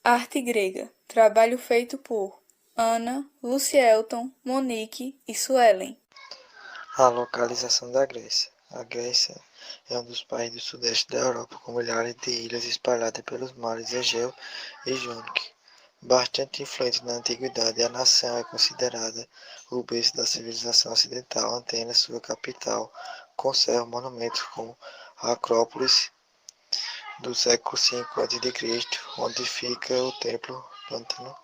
Arte grega. Trabalho feito por Ana, Lucielton, Monique e Suelen. A localização da Grécia. A Grécia é um dos países do sudeste da Europa, com milhares de ilhas espalhadas pelos mares Egeu e Jônico. Bastante influente na antiguidade, a nação é considerada o berço da civilização ocidental. Atenas, sua capital, conserva monumentos como a Acrópolis do século V a.C., onde fica o Templo Pântano.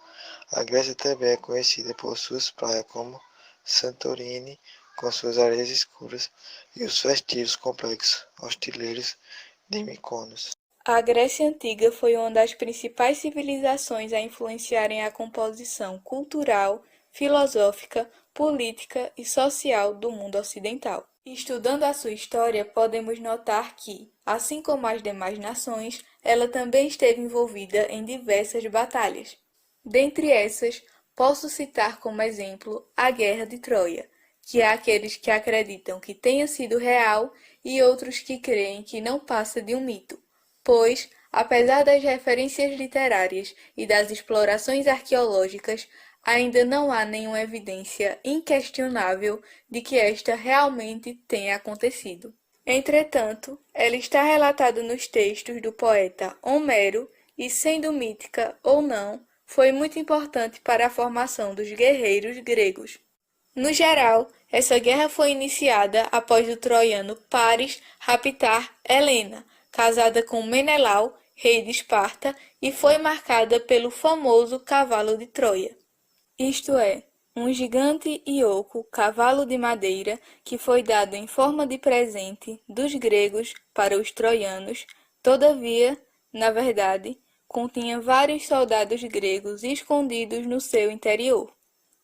A Grécia também é conhecida por suas praias como Santorini, com suas areias escuras, e os festivos complexos hosteleiros de Mykonos. A Grécia Antiga foi uma das principais civilizações a influenciarem a composição cultural, filosófica, política e social do mundo ocidental. Estudando a sua história, podemos notar que, assim como as demais nações, ela também esteve envolvida em diversas batalhas. Dentre essas, posso citar como exemplo a Guerra de Troia, que há aqueles que acreditam que tenha sido real e outros que creem que não passa de um mito, pois, apesar das referências literárias e das explorações arqueológicas, ainda não há nenhuma evidência inquestionável de que esta realmente tenha acontecido. Entretanto, ela está relatada nos textos do poeta Homero e, sendo mítica ou não, foi muito importante para a formação dos guerreiros gregos. No geral, essa guerra foi iniciada após o troiano Paris raptar Helena, casada com Menelau, rei de Esparta, e foi marcada pelo famoso cavalo de Troia. Isto é, um gigante e oco cavalo de madeira que foi dado em forma de presente dos gregos para os troianos. Todavia, na verdade, continha vários soldados gregos escondidos no seu interior,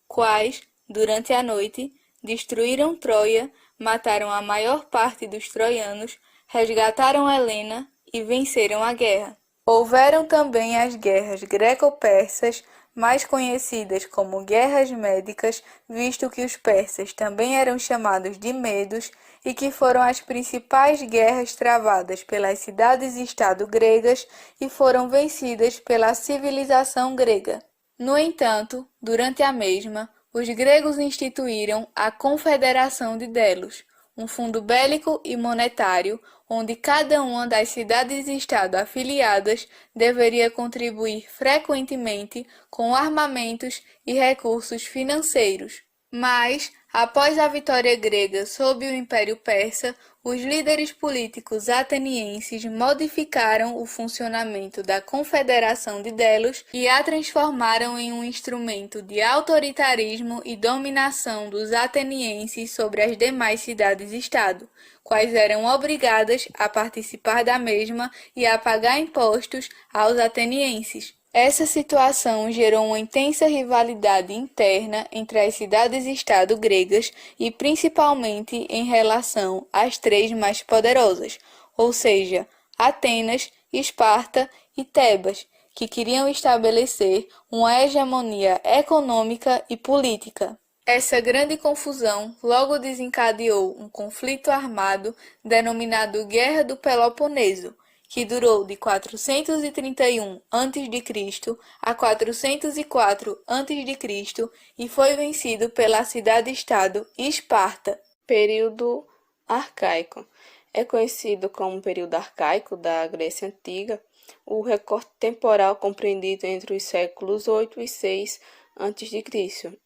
quais, durante a noite, destruíram Troia, mataram a maior parte dos troianos, resgataram Helena e venceram a guerra. Houveram também as guerras greco-persas, mais conhecidas como guerras médicas, visto que os persas também eram chamados de medos, e que foram as principais guerras travadas pelas cidades-estado gregas e foram vencidas pela civilização grega. No entanto, durante a mesma, os gregos instituíram a Confederação de Delos, um fundo bélico e monetário, onde cada uma das cidades-estado afiliadas deveria contribuir frequentemente com armamentos e recursos financeiros. Mas, após a vitória grega sob o Império Persa, os líderes políticos atenienses modificaram o funcionamento da Confederação de Delos e a transformaram em um instrumento de autoritarismo e dominação dos atenienses sobre as demais cidades-estado, quais eram obrigadas a participar da mesma e a pagar impostos aos atenienses. Essa situação gerou uma intensa rivalidade interna entre as cidades-estado gregas e principalmente em relação às três mais poderosas, ou seja, Atenas, Esparta e Tebas, que queriam estabelecer uma hegemonia econômica e política. Essa grande confusão logo desencadeou um conflito armado denominado Guerra do Peloponeso, que durou de 431 a.C. a 404 a.C. e foi vencido pela cidade-estado Esparta. Período arcaico. É conhecido como período arcaico da Grécia Antiga o recorte temporal compreendido entre os séculos 8 e 6 a.C.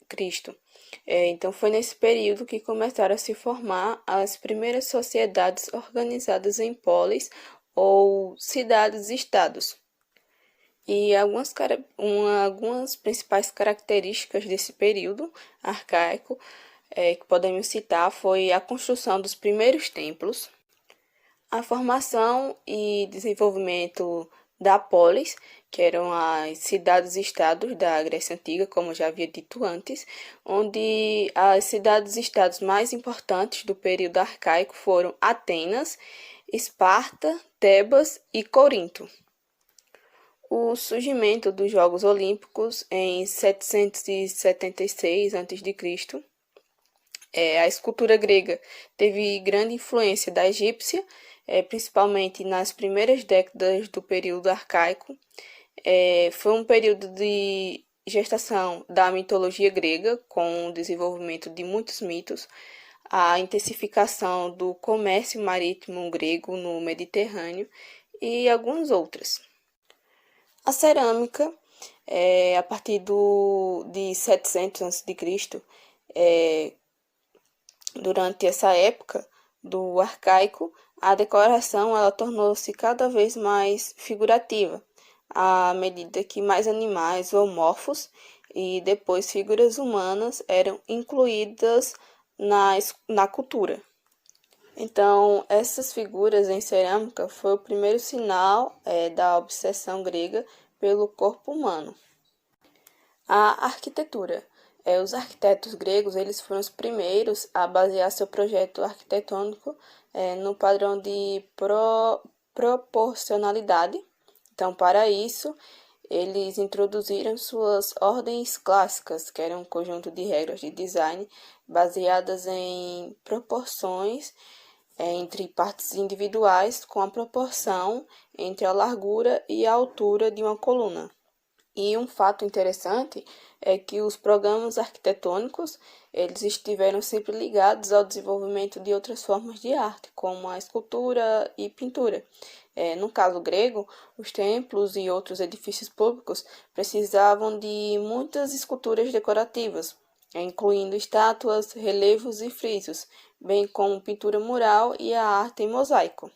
Então, foi nesse período que começaram a se formar as primeiras sociedades organizadas em polis ou cidades-estados. E algumas principais características desse período arcaico que podemos citar foi a construção dos primeiros templos, a formação e desenvolvimento da polis, que eram as cidades-estados da Grécia Antiga, como já havia dito antes, onde as cidades-estados mais importantes do período arcaico foram Atenas, Esparta, Tebas e Corinto. O surgimento dos Jogos Olímpicos em 776 a.C. A escultura grega teve grande influência da egípcia, principalmente nas primeiras décadas do período arcaico. Foi um período de gestação da mitologia grega, com o desenvolvimento de muitos mitos, a intensificação do comércio marítimo grego no Mediterrâneo e algumas outras. A cerâmica, a partir de 700 a.C., durante essa época do arcaico, a decoração ela tornou-se cada vez mais figurativa, à medida que mais animais zoomorfos e depois figuras humanas eram incluídas na cultura. Então, essas figuras em cerâmica foi o primeiro sinal da obsessão grega pelo corpo humano. A arquitetura. Os arquitetos gregos eles foram os primeiros a basear seu projeto arquitetônico no padrão de proporcionalidade. Então, para isso, eles introduziram suas ordens clássicas, que eram um conjunto de regras de design baseadas em proporções entre partes individuais com a proporção entre a largura e a altura de uma coluna. E um fato interessante é que os programas arquitetônicos eles estiveram sempre ligados ao desenvolvimento de outras formas de arte, como a escultura e pintura. No caso grego, os templos e outros edifícios públicos precisavam de muitas esculturas decorativas, incluindo estátuas, relevos e frisos, bem como pintura mural e a arte em mosaico.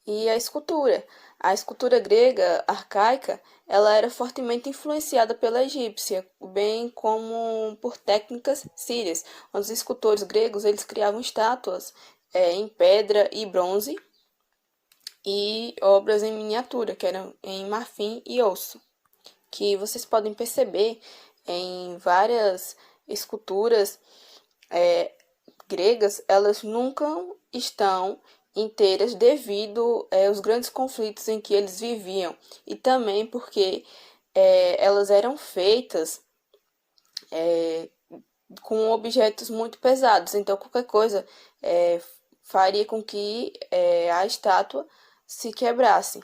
E a escultura. A escultura grega arcaica, ela era fortemente influenciada pela egípcia, bem como por técnicas sírias, onde os escultores gregos eles criavam estátuas em pedra e bronze e obras em miniatura, que eram em marfim e osso, que vocês podem perceber em várias esculturas gregas, elas nunca estão inteiras devido aos grandes conflitos em que eles viviam e também porque elas eram feitas com objetos muito pesados, então qualquer coisa faria com que a estátua se quebrasse.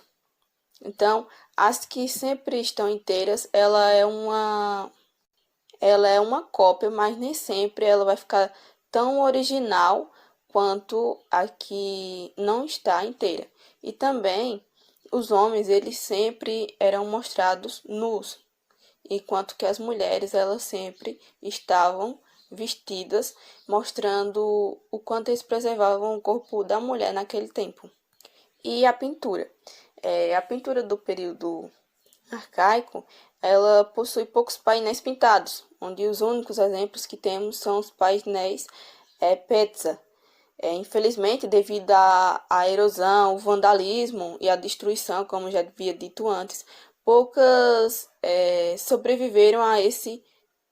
Então, as que sempre estão inteiras, ela é uma cópia, mas nem sempre ela vai ficar tão original quanto a que não está inteira. E também os homens eles sempre eram mostrados nus, enquanto que as mulheres elas sempre estavam vestidas, mostrando o quanto eles preservavam o corpo da mulher naquele tempo. E a pintura. A pintura do período arcaico, ela possui poucos painéis pintados, onde os únicos exemplos que temos são os painéis Petza. Infelizmente, devido à erosão, o vandalismo e à destruição, como já havia dito antes, poucas sobreviveram a esse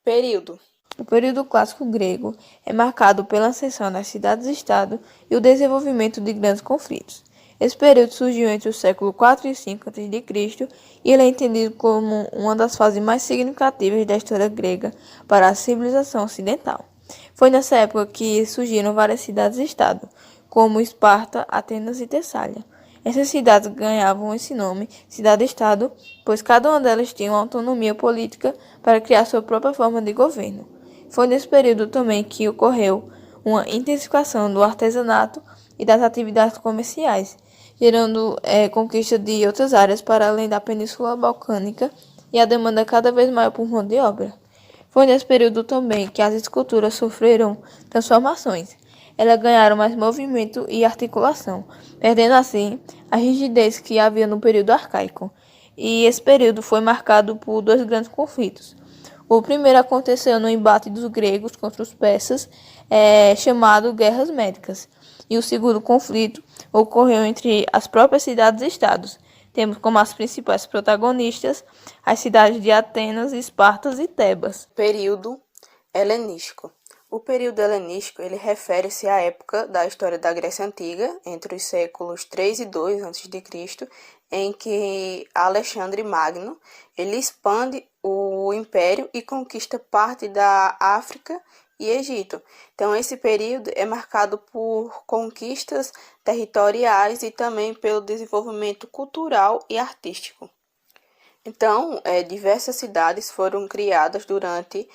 período. O período clássico grego é marcado pela ascensão das cidades-estado e o desenvolvimento de grandes conflitos. Esse período surgiu entre o século 4 e 5 a.C. e ele é entendido como uma das fases mais significativas da história grega para a civilização ocidental. Foi nessa época que surgiram várias cidades-estado, como Esparta, Atenas e Tessália. Essas cidades ganhavam esse nome, cidade-estado, pois cada uma delas tinha uma autonomia política para criar sua própria forma de governo. Foi nesse período também que ocorreu uma intensificação do artesanato e das atividades comerciais, gerando conquista de outras áreas para além da Península Balcânica e a demanda cada vez maior por mão de obra. Foi nesse período também que as esculturas sofreram transformações. Elas ganharam mais movimento e articulação, perdendo assim a rigidez que havia no período arcaico. E esse período foi marcado por dois grandes conflitos. O primeiro aconteceu no embate dos gregos contra os persas, chamado Guerras Médicas. E o segundo conflito ocorreu entre as próprias cidades-estados. Temos como as principais protagonistas as cidades de Atenas, Espartas e Tebas. Período helenístico. O período helenístico ele refere-se à época da história da Grécia Antiga, entre os séculos 3 e 2 a.C., em que Alexandre Magno ele expande o império e conquista parte da África e Egito. Então, esse período é marcado por conquistas territoriais e também pelo desenvolvimento cultural e artístico. Então, diversas cidades foram criadas durante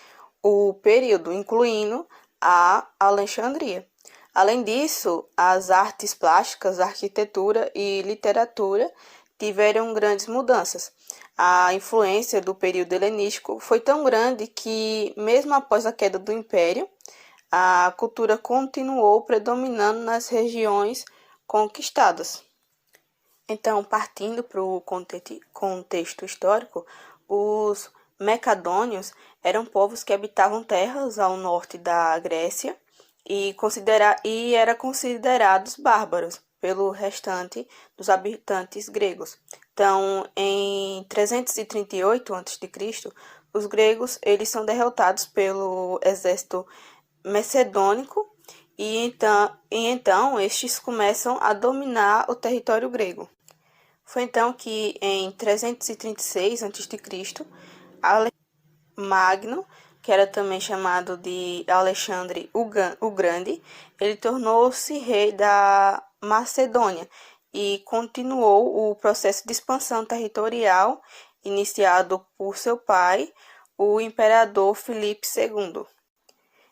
o período, incluindo a Alexandria. Além disso, as artes plásticas, arquitetura e literatura tiveram grandes mudanças. A influência do período helenístico foi tão grande que, mesmo após a queda do Império, a cultura continuou predominando nas regiões conquistadas. Então, partindo para o contexto histórico, os Macedônios eram povos que habitavam terras ao norte da Grécia e eram considerados bárbaros pelo restante dos habitantes gregos. Então, em 338 a.C., os gregos eles são derrotados pelo exército macedônico e então estes começam a dominar o território grego. Foi então que, em 336 a.C., Magno, que era também chamado de Alexandre o Grande, ele tornou-se rei da Macedônia e continuou o processo de expansão territorial iniciado por seu pai, o imperador Filipe II.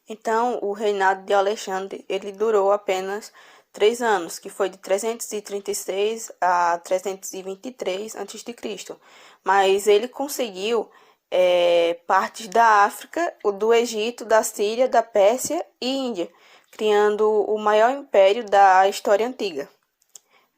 Então, o reinado de Alexandre ele durou apenas 3 anos, que foi de 336 a 323 a.C. Mas ele conseguiu partes da África, do Egito, da Síria, da Pérsia e Índia, criando o maior império da história antiga.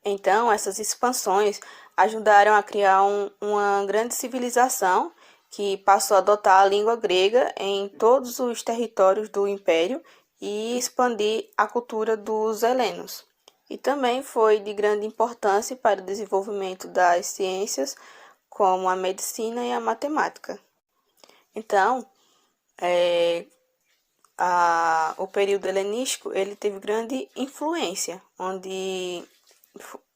Então, essas expansões ajudaram a criar uma grande civilização que passou a adotar a língua grega em todos os territórios do império e expandir a cultura dos helenos. E também foi de grande importância para o desenvolvimento das ciências, como a medicina e a matemática. Então, o período helenístico ele teve grande influência, onde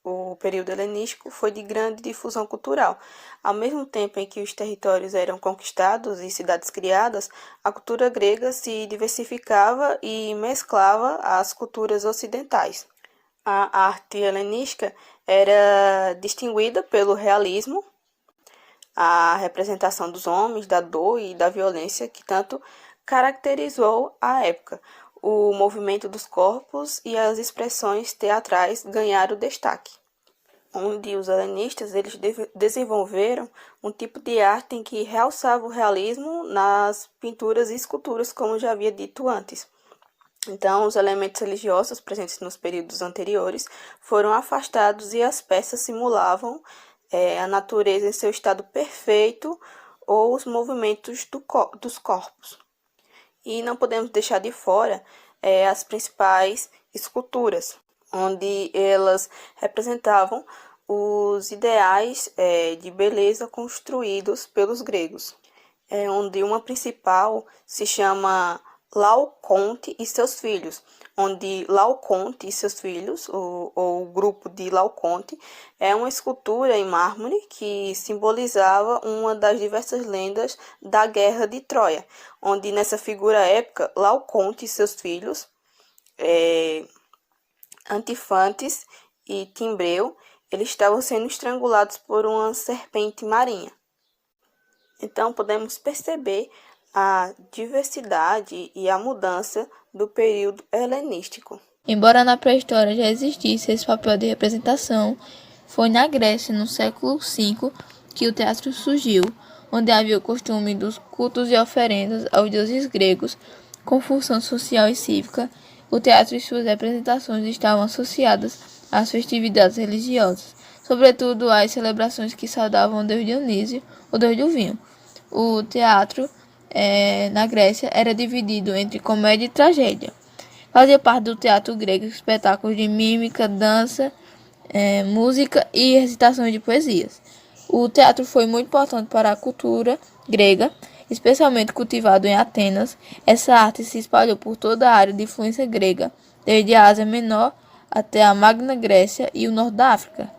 o período helenístico foi de grande difusão cultural. Ao mesmo tempo em que os territórios eram conquistados e cidades criadas, a cultura grega se diversificava e mesclava as culturas ocidentais. A arte helenística era distinguida pelo realismo, a representação dos homens, da dor e da violência que tanto caracterizou a época. O movimento dos corpos e as expressões teatrais ganharam destaque, onde os helenistas eles desenvolveram um tipo de arte em que realçava o realismo nas pinturas e esculturas, como já havia dito antes. Então, os elementos religiosos presentes nos períodos anteriores foram afastados e as peças simulavam a natureza em seu estado perfeito ou os movimentos dos corpos. E não podemos deixar de fora as principais esculturas, onde elas representavam os ideais de beleza construídos pelos gregos, onde uma principal se chama Laoconte e seus filhos, onde Laoconte e seus filhos, ou o grupo de Laoconte, é uma escultura em mármore que simbolizava uma das diversas lendas da Guerra de Troia, onde nessa figura épica, Laoconte e seus filhos, Antifantes e Timbreu, eles estavam sendo estrangulados por uma serpente marinha. Então podemos perceber a diversidade e a mudança do período helenístico. Embora na pré-história já existisse esse papel de representação, foi na Grécia, no século V, que o teatro surgiu, onde havia o costume dos cultos e oferendas aos deuses gregos, com função social e cívica. O teatro e suas representações estavam associadas às festividades religiosas, sobretudo às celebrações que saudavam o deus Dionísio, o deus do vinho. O teatro na Grécia era dividido entre comédia e tragédia. Fazia parte do teatro grego espetáculos de mímica, dança, música e recitações de poesias. O teatro foi muito importante para a cultura grega, especialmente cultivado em Atenas. Essa arte se espalhou por toda a área de influência grega, desde a Ásia Menor até a Magna Grécia e o norte da África.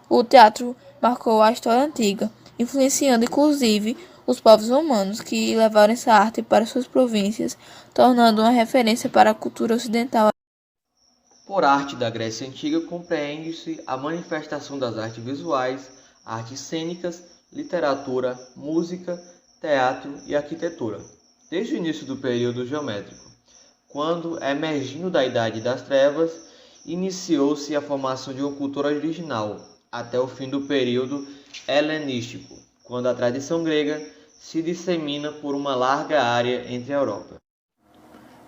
O teatro marcou a história antiga, influenciando inclusive os povos romanos, que levaram essa arte para suas províncias, tornando uma referência para a cultura ocidental. Por arte da Grécia Antiga compreende-se a manifestação das artes visuais, artes cênicas literatura, música, teatro e arquitetura, desde o início do período geométrico, quando, emergindo da Idade das Trevas, iniciou-se a formação de uma cultura original, até o fim do período helenístico, quando a tradição grega se dissemina por uma larga área entre a Europa.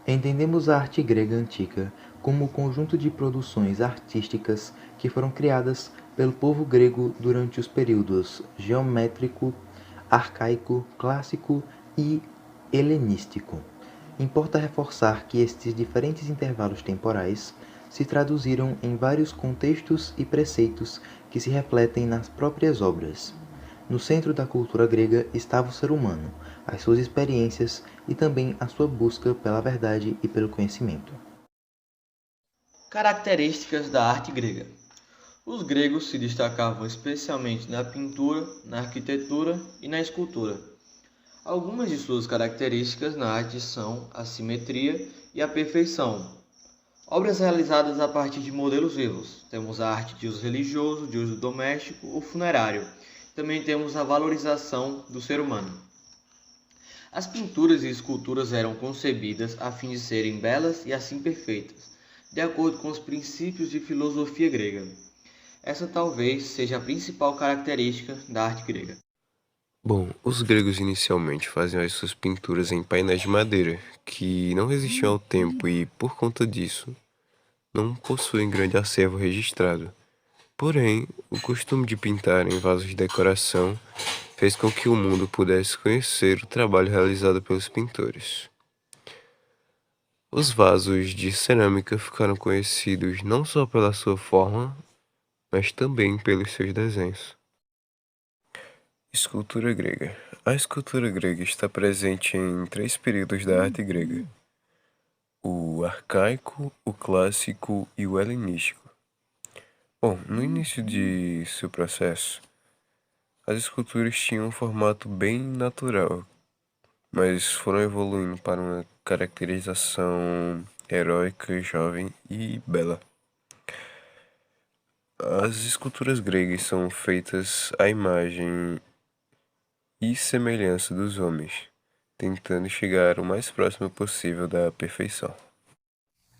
Entendemos a arte grega antiga como o conjunto de produções artísticas que foram criadas pelo povo grego durante os períodos geométrico, arcaico, clássico e helenístico. Importa reforçar que estes diferentes intervalos temporais se traduziram em vários contextos e preceitos que se refletem nas próprias obras. No centro da cultura grega estava o ser humano, as suas experiências e também a sua busca pela verdade e pelo conhecimento. Características da arte grega. Os gregos se destacavam especialmente na pintura, na arquitetura e na escultura. Algumas de suas características na arte são a simetria e a perfeição. Obras realizadas a partir de modelos vivos. Temos a arte de uso religioso, de uso doméstico ou funerário. Também temos a valorização do ser humano. As pinturas e esculturas eram concebidas a fim de serem belas e assim perfeitas, de acordo com os princípios de filosofia grega. Essa talvez seja a principal característica da arte grega. Bom, os gregos inicialmente faziam as suas pinturas em painéis de madeira, que não resistiam ao tempo e, por conta disso, não possuem grande acervo registrado. Porém, o costume de pintar em vasos de decoração fez com que o mundo pudesse conhecer o trabalho realizado pelos pintores. Os vasos de cerâmica ficaram conhecidos não só pela sua forma, mas também pelos seus desenhos. Escultura grega. A escultura grega está presente em 3 períodos da arte grega: o arcaico, o clássico e o helenístico. Bom, no início de seu processo, as esculturas tinham um formato bem natural, mas foram evoluindo para uma caracterização heróica, jovem e bela. As esculturas gregas são feitas à imagem e semelhança dos homens, tentando chegar o mais próximo possível da perfeição.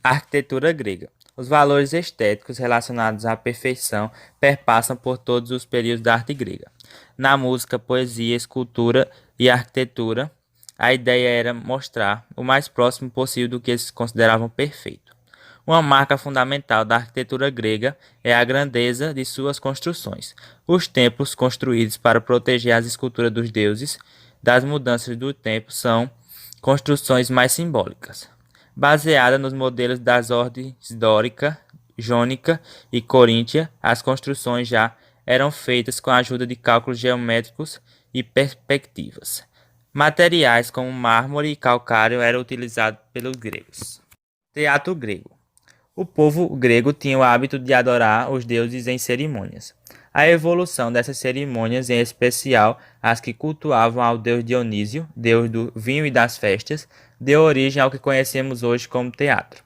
Arquitetura grega. Os valores estéticos relacionados à perfeição perpassam por todos os períodos da arte grega. Na música, poesia, escultura e arquitetura, a ideia era mostrar o mais próximo possível do que eles consideravam perfeito. Uma marca fundamental da arquitetura grega é a grandeza de suas construções. Os templos construídos para proteger as esculturas dos deuses das mudanças do tempo são construções mais simbólicas. Baseada nos modelos das ordens dórica, jônica e coríntia, as construções já eram feitas com a ajuda de cálculos geométricos e perspectivas. Materiais como mármore e calcário eram utilizados pelos gregos. Teatro grego. O povo grego tinha o hábito de adorar os deuses em cerimônias. A evolução dessas cerimônias, em especial as que cultuavam ao deus Dionísio, deus do vinho e das festas, deu origem ao que conhecemos hoje como teatro.